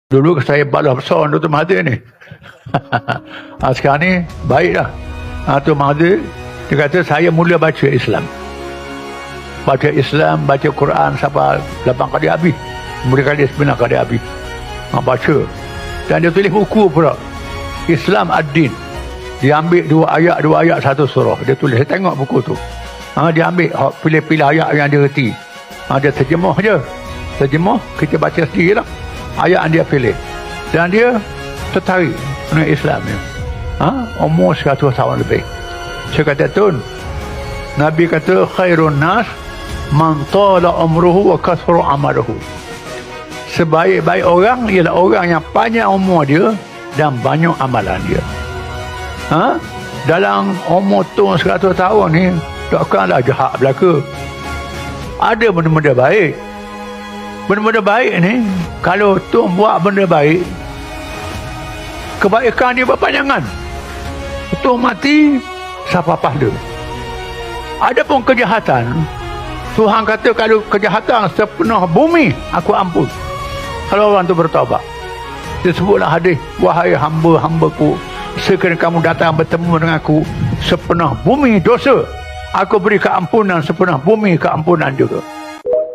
Dulu saya balas besar Dr. Mahathir ni. Sekarang ni baik dah. Dr. Mahathir dia kata saya mula baca Islam. Baca Islam, baca Quran sampai 8 kali habis. Kemudian kali 9 kali habis. Baca. Dan dia tulis buku pula. Islam ad-Din. Dia ambil dua ayat satu surah. Dia tulis. Saya tengok buku tu. Dia ambil pilih-pilih ayat yang dia reti. Dia terjemah je. Terjemah, kita baca sendiri lah. Ayat yang dia pilih. Dan dia tertarik dengan Islam ni. Umur 100 tahun lebih. Saya kata, Tun, Nabi kata, khairun nas man tala umruhu wa kasru amaluhu. Sebaik-baik orang ialah orang yang panjang umur dia dan banyak amalan dia. Dalam umur Tun 100 tahun ni, takkanlah jahat belaka. Ada benda-benda baik. Benda-benda baik ni, kalau Tun buat benda baik, kebaikan dia berpanjangan. Tun mati, siapa pahala. Adapun kejahatan, Tuhan kata kalau kejahatan sepenuh bumi, aku ampun. Kalau orang tu bertaubat. Disebutlah hadis, wahai hamba-hambaku, sekiranya kamu datang bertemu dengan aku sepenuh bumi dosa, aku beri keampunan sepenuh bumi keampunan juga.